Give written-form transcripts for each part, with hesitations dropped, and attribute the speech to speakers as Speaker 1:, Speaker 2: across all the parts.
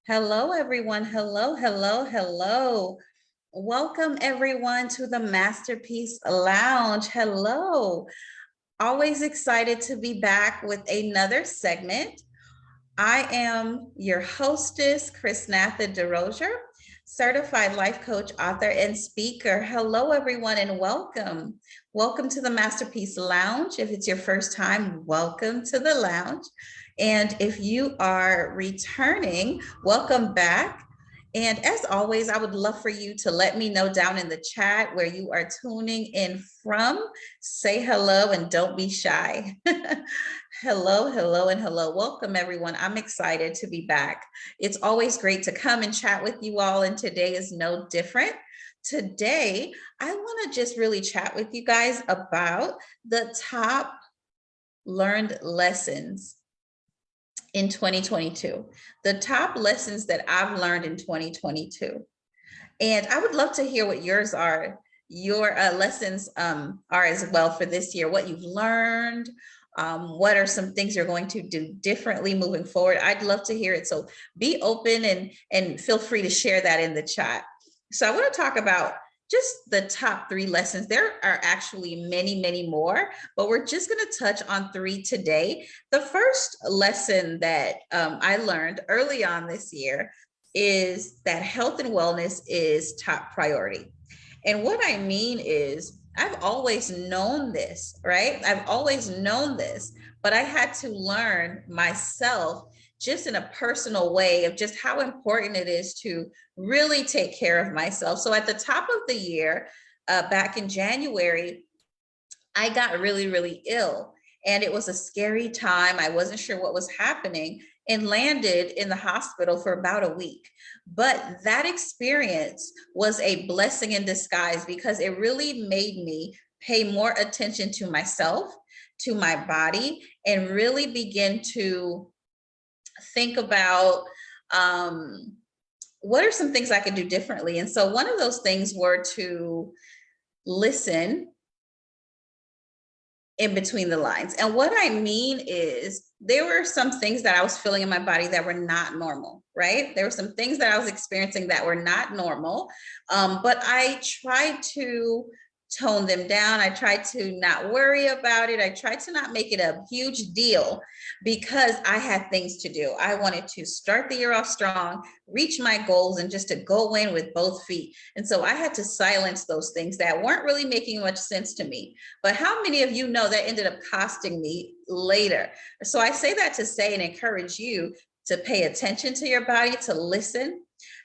Speaker 1: Hello, everyone. Hello, hello, hello. Welcome, everyone, to the Masterpiece Lounge. Hello. Always excited to be back with another segment. I am your hostess, Chrisnatha Derosier, certified life coach, author, and speaker. Hello, everyone, and welcome. Welcome to the Masterpiece Lounge. If it's your first time, welcome to the lounge. And if you are returning, welcome back. And as always, I would love for you to let me know down in the chat where you are tuning in from. Say hello and don't be shy. Hello, hello, and hello. Welcome, everyone. I'm excited to be back. It's always great to come and chat with you all, and today is no different. Today, I want to just really chat with you guys about the top learned lessons in 2022, the top lessons that I've learned in 2022. And I would love to hear what yours are, your lessons are as well for this year, what you've learned, what are some things you're going to do differently moving forward. I'd love to hear it. So be open and feel free to share that in the chat. So I want to talk about just the top 3 lessons. There are actually many, many more, but we're just going to touch on 3 today. The first lesson that I learned early on this year is that health and wellness is top priority. And what I mean is, I've always known this, right? I've always known this, but I had to learn myself just in a personal way of just how important it is to really take care of myself. So at the top of the year, back in January, I got really, really ill. And it was a scary time. I wasn't sure what was happening and landed in the hospital for about a week. But that experience was a blessing in disguise because it really made me pay more attention to myself, to my body, and really begin to think about what are some things I could do differently. And so one of those things were to listen in between the lines. And what I mean is, there were some things that I was feeling in my body that were not normal, right? There were some things that I was experiencing that were not normal, but I tried to tone them down. I tried to not worry about it. I tried to not make it a huge deal because I had things to do. I wanted to start the year off strong, reach my goals, and just to go in with both feet. And so I had to silence those things that weren't really making much sense to me. But how many of you know that ended up costing me later? So I say that to say and encourage you to pay attention to your body, to listen.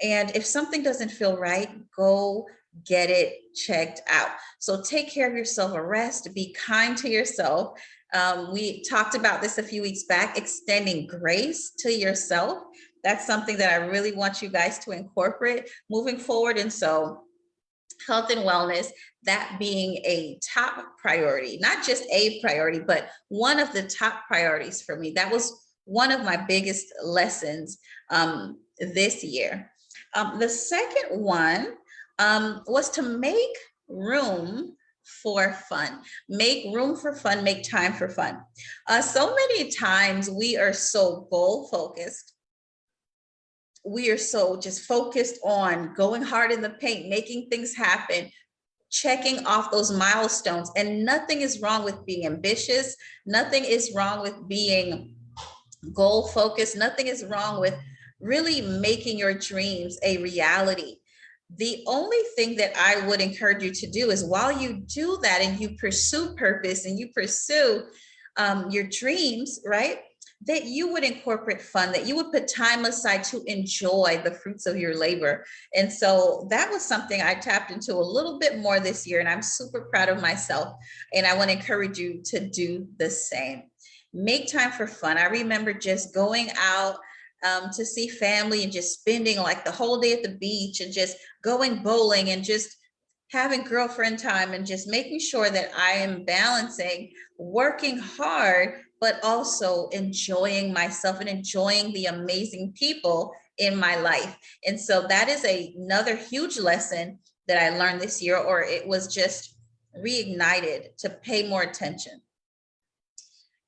Speaker 1: And if something doesn't feel right, go get it checked out. So take care of yourself, rest, be kind to yourself. We talked about this a few weeks back, extending grace to yourself. That's something that I really want you guys to incorporate moving forward. And so health and wellness, that being a top priority, not just a priority, but one of the top priorities for me. That was one of my biggest lessons this year. The second one was to make room for fun. Make room for fun, make time for fun. So many times we are so goal focused. We are so just focused on going hard in the paint, making things happen, checking off those milestones. And nothing is wrong with being ambitious. Nothing is wrong with being goal focused. Nothing is wrong with really making your dreams a reality. The only thing that I would encourage you to do is, while you do that and you pursue purpose and you pursue your dreams, right, that you would incorporate fun, that you would put time aside to enjoy the fruits of your labor. And so that was something I tapped into a little bit more this year, and I'm super proud of myself. And I want to encourage you to do the same. Make time for fun. I remember just going out to see family and just spending like the whole day at the beach and just going bowling and just having girlfriend time and just making sure that I am balancing working hard, but also enjoying myself and enjoying the amazing people in my life. And so that is another huge lesson that I learned this year, or it was just reignited to pay more attention.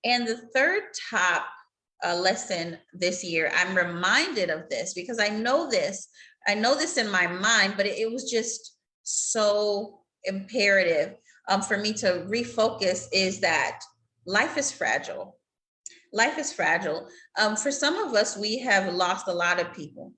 Speaker 1: And the third top lesson this year, I'm reminded of this because I know this in my mind, but it was just so imperative for me to refocus, is that life is fragile. Life is fragile. For some of us, we have lost a lot of people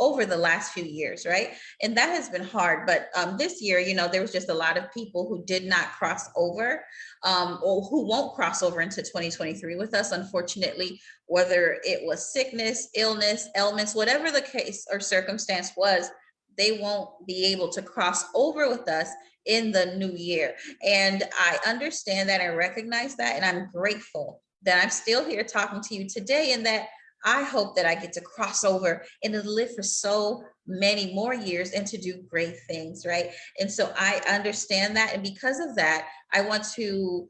Speaker 1: over the last few years, right? And that has been hard. But this year, there was just a lot of people who did not cross over, or who won't cross over into 2023 with us, unfortunately, whether it was sickness, illness, ailments, whatever the case or circumstance was, they won't be able to cross over with us in the new year. And I understand that, I recognize that, and I'm grateful that I'm still here talking to you today, and that I hope that I get to cross over and to live for so many more years and to do great things, right? And so I understand that. And because of that, I want to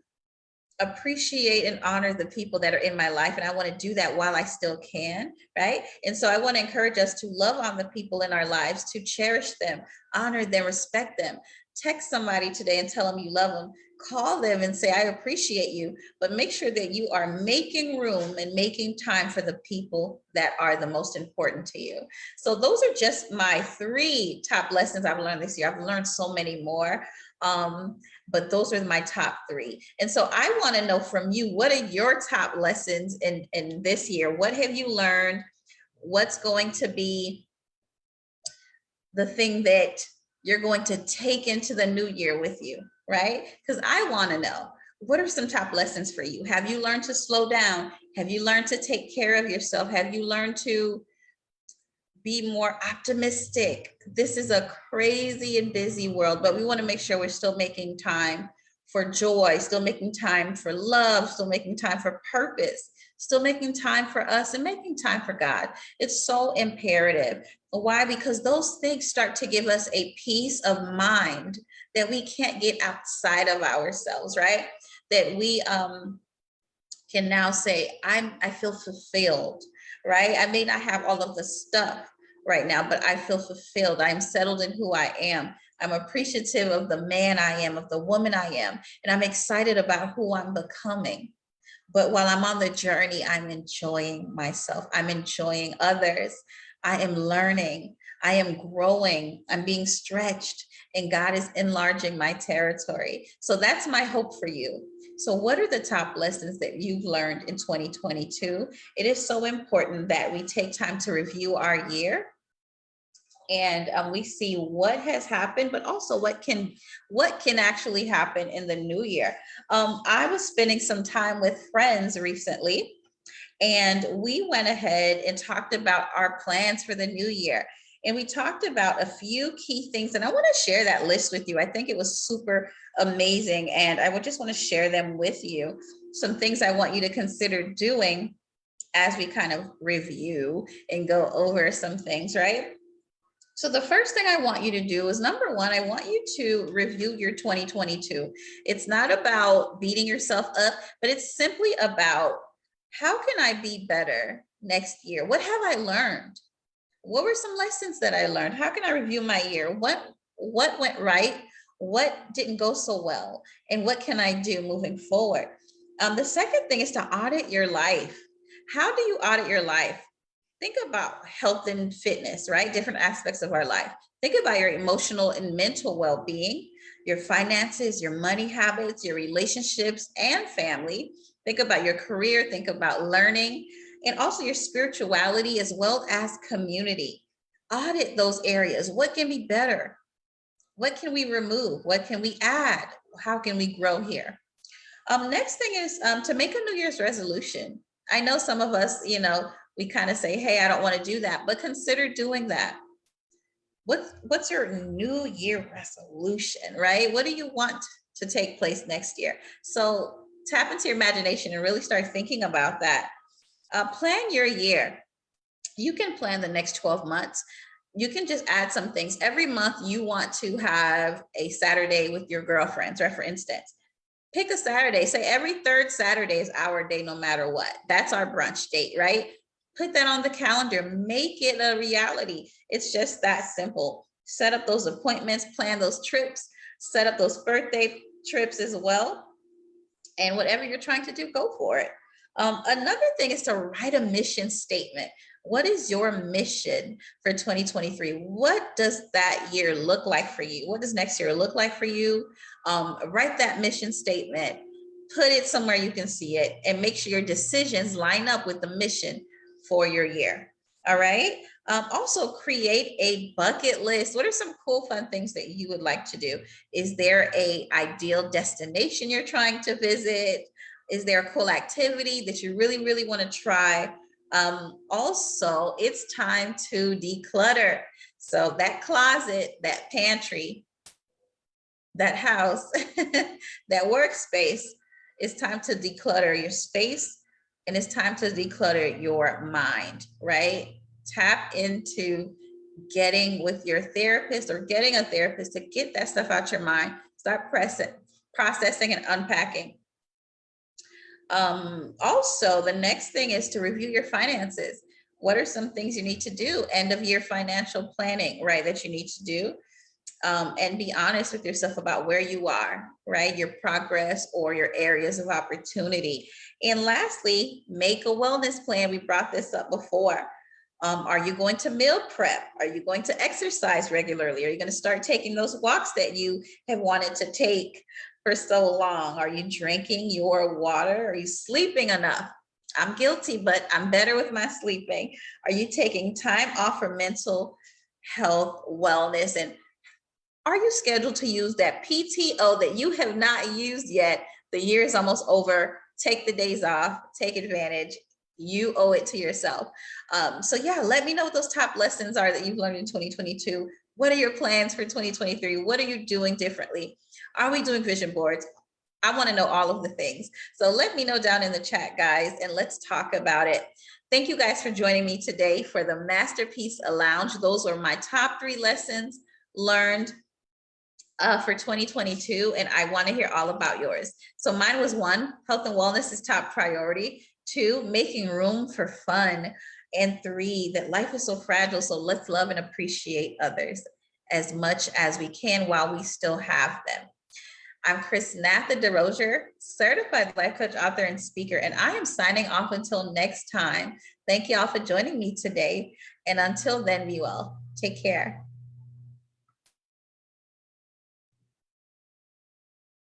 Speaker 1: appreciate and honor the people that are in my life. And I want to do that while I still can, right? And so I want to encourage us to love on the people in our lives, to cherish them, honor them, respect them. Text somebody today and tell them you love them. Call them and say, I appreciate you, but make sure that you are making room and making time for the people that are the most important to you. So those are just my 3 top lessons I've learned this year. I've learned so many more, but those are my top 3. And so I want to know from you, what are your top lessons in this year? What have you learned? What's going to be the thing that you're going to take into the new year with you, right? Because I want to know, what are some top lessons for you? Have you learned to slow down? Have you learned to take care of yourself? Have you learned to be more optimistic? This is a crazy and busy world, but we want to make sure we're still making time for joy, still making time for love, still making time for purpose, still making time for us, and making time for God. It's so imperative. Why? Because those things start to give us a peace of mind that we can't get outside of ourselves, right? That we can now say, I feel fulfilled, right? I may not have all of the stuff right now, but I feel fulfilled. I'm settled in who I am. I'm appreciative of the man I am, of the woman I am, and I'm excited about who I'm becoming. But while I'm on the journey, I'm enjoying myself. I'm enjoying others. I am learning. I am growing. I'm being stretched, and God is enlarging my territory. So that's my hope for you. So what are the top lessons that you've learned in 2022? It is so important that we take time to review our year, and we see what has happened, but also what can actually happen in the new year. I was spending some time with friends recently, and we went ahead and talked about our plans for the new year. And we talked about a few key things, and I want to share that list with you. I think it was super amazing, and I would just want to share them with you. Some things I want you to consider doing as we kind of review and go over some things, right? So the first thing I want you to do is, number one, I want you to review your 2022. It's not about beating yourself up, but it's simply about, how can I be better next year? What have I learned? What were some lessons that I learned? How can I review my year? What went right? What didn't go so well? And what can I do moving forward? The second thing is to audit your life. How do you audit your life? Think about health and fitness, right? Different aspects of our life. Think about your emotional and mental well-being, your finances, your money habits, your relationships and family. Think about your career, think about learning, and also your spirituality as well as community. Audit those areas. What can be better? What can we remove? What can we add? How can we grow here? Next thing is to make a New Year's resolution. I know some of us, we kind of say, hey, I don't want to do that, but consider doing that. What's your New Year resolution, right? What do you want to take place next year? So tap into your imagination and really start thinking about that. Plan your year. You can plan the next 12 months. You can just add some things. Every month you want to have a Saturday with your girlfriends, right? For instance, pick a Saturday. Say every third Saturday is our day, no matter what. That's our brunch date, right? Put that on the calendar. Make it a reality. It's just that simple. Set up those appointments, plan those trips, set up those birthday trips as well. And whatever you're trying to do, go for it. Another thing is to write a mission statement. What is your mission for 2023? What does that year look like for you? What does next year look like for you? Write that mission statement, put it somewhere you can see it, and make sure your decisions line up with the mission for your year. All right. Also, create a bucket list. What are some cool, fun things that you would like to do? Is there a ideal destination you're trying to visit? Is there a cool activity that you really, really want to try? Also, it's time to declutter. So that closet, that pantry, that house, that workspace, it's time to declutter your space, and it's time to declutter your mind, right? Tap into getting with your therapist or getting a therapist to get that stuff out your mind. Start processing and unpacking. Also, the next thing is to review your finances. What are some things you need to do? End of year financial planning, right? That you need to do. And be honest with yourself about where you are, right? Your progress or your areas of opportunity. And lastly, make a wellness plan. We brought this up before. Are you going to meal prep? Are you going to exercise regularly? Are you going to start taking those walks that you have wanted to take for so long? Are you drinking your water? Are you sleeping enough? I'm guilty, but I'm better with my sleeping. Are you taking time off for mental health, wellness? And are you scheduled to use that PTO that you have not used yet? The year is almost over. Take the days off, take advantage. You owe it to yourself. So yeah, let me know what those top lessons are that you've learned in 2022. What are your plans for 2023? What are you doing differently? Are we doing vision boards? I want to know all of the things. So let me know down in the chat, guys, and let's talk about it. Thank you guys for joining me today for the Masterpiece Lounge. Those were my top 3 lessons learned for 2022, and I want to hear all about yours. So mine was 1, health and wellness is top priority. 2, making room for fun. And 3, that life is so fragile, so let's love and appreciate others as much as we can while we still have them. I'm Chrisnatha Derosier, certified life coach, author, and speaker, and I am signing off until next time. Thank you all for joining me today. And until then, be well. Take care.